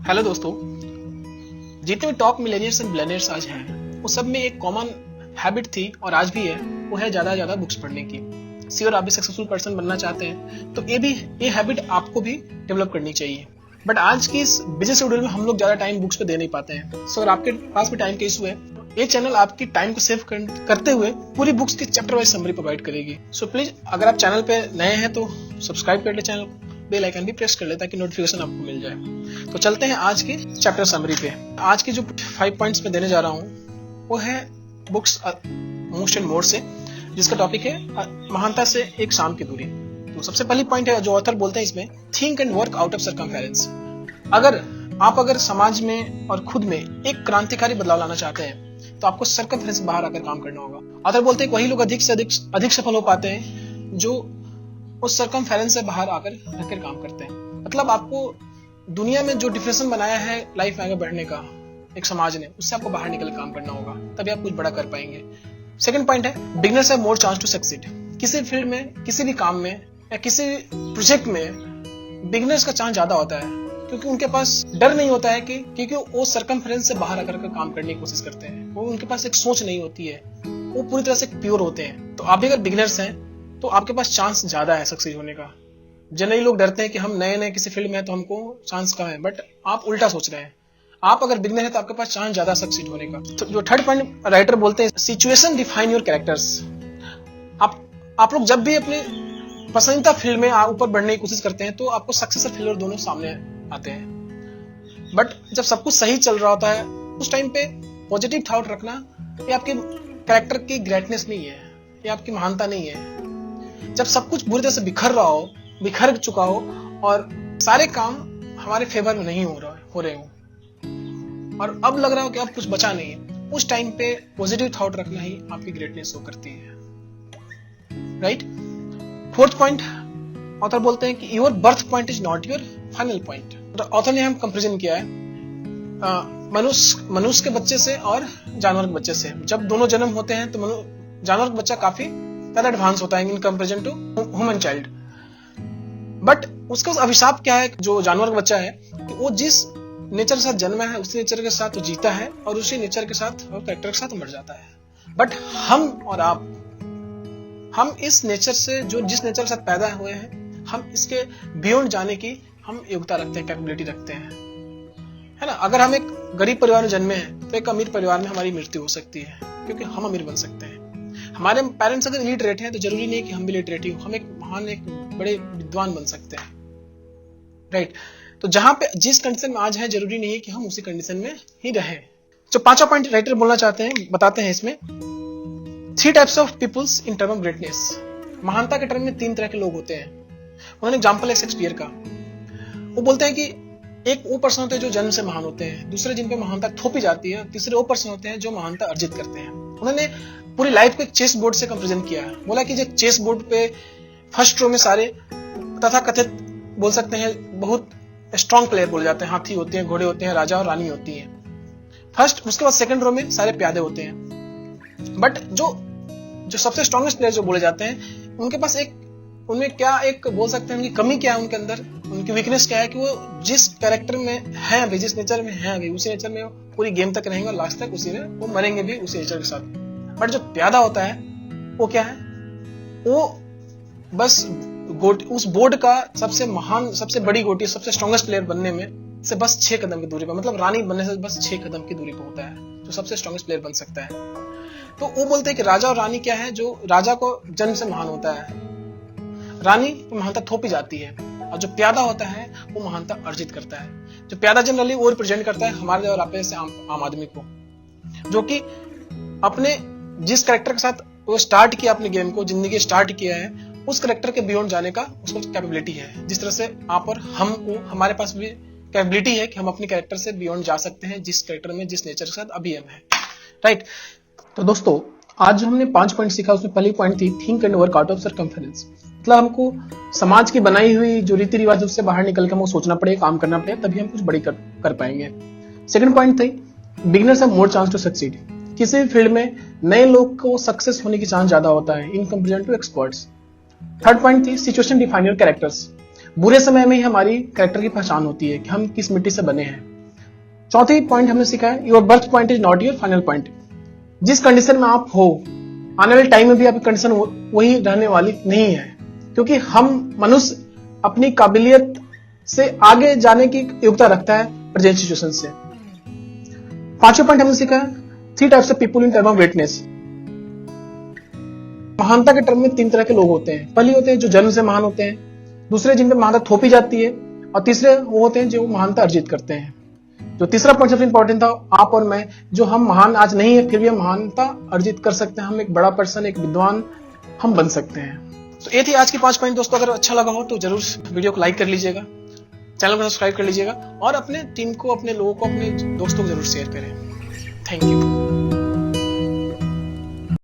Hello दोस्तों, जितने भी टॉप मिलेनियर्स एंड बिलियनियर्स आज हैं वो सब में एक कॉमन हैबिट थी और आज भी है, वो है ज्यादा ज्यादा बुक्स पढ़ने की। और आप भी सक्सेसफुल पर्सन बनना चाहते हैं तो ये हैबिट आपको भी डेवलप करनी चाहिए। बट आज की इस बिजी शेड्यूल में हम लोग ज्यादा टाइम बुक्स पे दे नहीं पाते हैं। अगर आपके पास भी टाइम का इशू है, ये चैनल आपकी टाइम को सेव करते हुए पूरी बुक्स की चैप्टर वाइज समरी प्रोवाइड करेगी। सो प्लीज, अगर आप चैनल पे नए हैं तो सब्सक्राइब कर ले, चैनल बेल आइकन भी प्रेस कर ले ताकि नोटिफिकेशन आपको मिल जाए। तो चलते हैं आज की चैप्टर समरी पे। आज की जो 5 पॉइंट्स में देने जा रहा हूँ वो है बुक्स मोस्ट एंड मोर से, जिसका टॉपिक है महानता से एक शाम की दूरी। तो सबसे पहली पॉइंट है जो ऑथर बोलते हैं इसमें, think and work out of circumference. अगर समाज में और खुद में एक क्रांतिकारी बदलाव लाना चाहते हैं तो आपको सर्कमफेरेंस से बाहर आकर काम करना होगा। ऑथर बोलते हैं वही लोग अधिक से अधिक सफल हो पाते हैं जो उस सर्कमफेरेंस से बाहर आकर रहकर काम करते हैं। मतलब आपको दुनिया में जो डिफरेंस बनाया है लाइफ में आगे बढ़ने का एक समाज ने, उससे आपको बाहर निकल काम करना होगा, तभी आप कुछ बड़ा कर पाएंगे। सेकंड पॉइंट है, beginners have more chance to succeed. किसी फील्ड में, किसी भी काम में या किसी प्रोजेक्ट में बिगिनर्स का चांस ज्यादा होता है, क्योंकि उनके पास डर नहीं होता है क्योंकि वो सर्कमफेरेंस से बाहर आकर काम करने की कोशिश करते हैं। वो उनके पास एक सोच नहीं होती है, वो पूरी तरह से प्योर होते हैं। तो आप भी अगर बिगिनर्स हैं तो आपके पास चांस ज्यादा है सक्सीड होने का। जनरली लोग डरते हैं कि हम नए किसी फील्ड में हैं तो हमको चांस कम है, बट आप उल्टा सोच रहे हैं। आप अगर बिगिनर है तो आपके पास चांस ज्यादा सक्सीड होने का। तो जो थर्ड पॉइंट राइटर बोलते हैं, सिचुएशन डिफाइन योर कैरेक्टर्स। आप लोग जब भी अपने पसंदीदा फील्ड में ऊपर बढ़ने की कोशिश करते हैं तो आपको सक्सेस और फेलियर दोनों सामने आते हैं। बट जब सब कुछ सही चल रहा होता है उस टाइम पे पॉजिटिव थॉट रखना ये आपके कैरेक्टर की ग्रेटनेस नहीं है, ये आपकी महानता नहीं है। जब सब कुछ बुरी तरह से बिखर चुका हो और सारे काम हमारे फेवर में नहीं हो रहे हो और अब लग रहा हो कि अब कुछ बचा नहीं है, उस टाइम पे पॉजिटिव थॉट रखना ही आपकी ग्रेटनेस शो करती है। राइट। फोर्थ पॉइंट, ऑथर बोलते हैं कि your birth point is not your final point. Author ने हम कंपैरिजन किया है मनुष्य के बच्चे से और जानवर के बच्चे से। जब दोनों जन्म होते हैं तो जानवर का बच्चा काफी ज्यादा एडवांस होता है in comparison to human child. But उसका अभिशाप क्या है, जो जानवर का बच्चा है, कि वो जिस नेचर के साथ जन्मा है उसी नेचर के साथ वो जीता है और उसी नेचर के साथ और कैरेक्टर के साथ मर जाता है। बट हम और आप, हम इस नेचर से, जो जिस नेचर के साथ पैदा हुए हैं, हम इसके बियॉन्ड जाने की हम योग्यता रखते हैं, कैपेबिलिटी रखते हैं, है ना। अगर हम एक गरीब परिवार में जन्मे हैं तो एक अमीर परिवार में हमारी मृत्यु हो सकती है, क्योंकि हम अमीर बन सकते हैं। हमारे पेरेंट्स अगर इलिटरेट हैं तो जरूरी नहीं है कि हम भी लिटरेट हो, हम एक बड़े विद्वान बन सकते हैं। राइट। तो जहां पे जिस कंडीशन में आज है, जरूरी नहीं है कि हम उसी कंडीशन में ही रहें। जो पांचवा पॉइंट राइटर बोलना चाहते हैं, बताते हैं इसमें, 3 types of peoples in term of greatness. महानता के टर्म में 3 तरह के लोग होते हैं। उन्होंने एग्जांपल है शेक्सपियर का। वो बोलते हैं कि एक वो पर्सन होते हैं जो जन्म से महान होते हैं, दूसरे जिन पे महानता थोपी जाती है, तीसरे वो पर्सन होते हैं जो महानता अर्जित करते हैं। उन्होंने पूरी लाइफ को एक चेस बोर्ड से कंपैरिजन किया है। बोला कि जो चेस बोर्ड पे फर्स्ट रो में सारे तथा कथित बोल सकते हैं बहुत स्ट्रॉन्ग प्लेयर बोले जाते हैं, हाथी होते हैं, घोड़े होते हैं, राजा और रानी होती हैं फर्स्ट। उसके बाद सेकंड रो में सारे प्यादे होते हैं। बट जो सबसे स्ट्रॉन्गेस्ट प्लेयर जो बोले जाते हैं, उनके पास उनमें क्या एक बोल सकते हैं, उनकी कमी क्या है, उनके अंदर उनकी वीकनेस क्या है, कि वो जिस कैरेक्टर में है अभी, जिस नेचर में है अभी, उसी नेचर में पूरी गेम तक रहेंगे और लास्ट तक उसी में वो मरेंगे भी उसी नेचर के साथ। बट जो प्यादा होता है वो क्या है, वो बस उस बोर्ड का सबसे महान, सबसे बड़ी गोटी, सबसे स्ट्रॉन्गेस्ट प्लेयर बनने में से बस 6 कदम की दूरी पर, मतलब रानी बनने से बस 6 कदम की दूरी पर होता है जो सबसे स्ट्रॉन्गेस्ट प्लेयर बन सकता है। तो वो बोलते हैं कि राजा और रानी क्या है, जो राजा को जन्म से महान होता है, रानी की महानता थोपी जाती है, और जो प्यादा होता है वो महानता अर्जित करता है। जो प्यादा जनरली वो रिप्रेजेंट करता है हमारे और आप जैसे आम आदमी को, जो कि अपने जिस कैरेक्टर के साथ वो स्टार्ट किया, अपने गेम को, जिंदगी स्टार्ट किया है, उस कैरेक्टर के बियॉन्ड जाने का उसको कैपेबिलिटी है। जिस तरह से आप और हमको, हमारे पास भी कैपेबिलिटी है कि हम अपने कैरेक्टर से बियॉन्ड जा सकते हैं, जिस कैरेक्टर में, जिस नेचर के साथ अभी हम हैं। राइट। तो दोस्तों, आज जो हमने 5 पॉइंट सीखा, उसमें पहली पॉइंट थी think and work out of circumference. मतलब हमको समाज की बनाई हुई जो रीति रिवाज उससे बाहर निकल कर हमको सोचना पड़ेगा, काम करना पड़ेगा, तभी हम कुछ बड़ी कर पाएंगे। सेकंड पॉइंट थी beginners have more chance to succeed. किसी भी फील्ड में नए लोग को सक्सेस होने की चांस ज्यादा होता है in comparison to experts. Third point थी सिचुएशन डिफाइन योर कैरेक्टर्स। बुरे समय में ही हमारी कैरेक्टर की पहचान होती है कि हम किस मिट्टी से बने हैं। चौथी पॉइंट हमने सीखा है, your birth point is not your final point. जिस कंडीशन में आप हो, आने वाले टाइम में भी आपकी कंडीशन वही रहने वाली नहीं है, क्योंकि हम मनुष्य अपनी काबिलियत से आगे जाने की योग्यता रखता है प्रेजेंट सिचुएशन से। पांचवा पॉइंट हमने सीखा है, 3 types of people in term of greatness. महानता के टर्म में 3 तरह के लोग होते हैं। पहले होते हैं जो जन्म से महान होते हैं, दूसरे जिन पर महानता थोपी जाती है, और तीसरे वो होते हैं जो महानता अर्जित करते हैं। जो तीसरा पॉइंट सबसे इंपॉर्टेंट था, आप और मैं, जो हम महान आज नहीं है फिर भी हम महानता अर्जित कर सकते हैं। हम एक बड़ा पर्सन, एक विद्वान हम बन सकते हैं। तो ये थी आज की 5 पॉइंट दोस्तों। अगर अच्छा लगा हो तो जरूर वीडियो को लाइक कर लीजिएगा, चैनल को सब्सक्राइब कर लीजिएगा, और अपने टीम को, अपने लोगों को, अपने दोस्तों को जरूर शेयर करें। Thank you.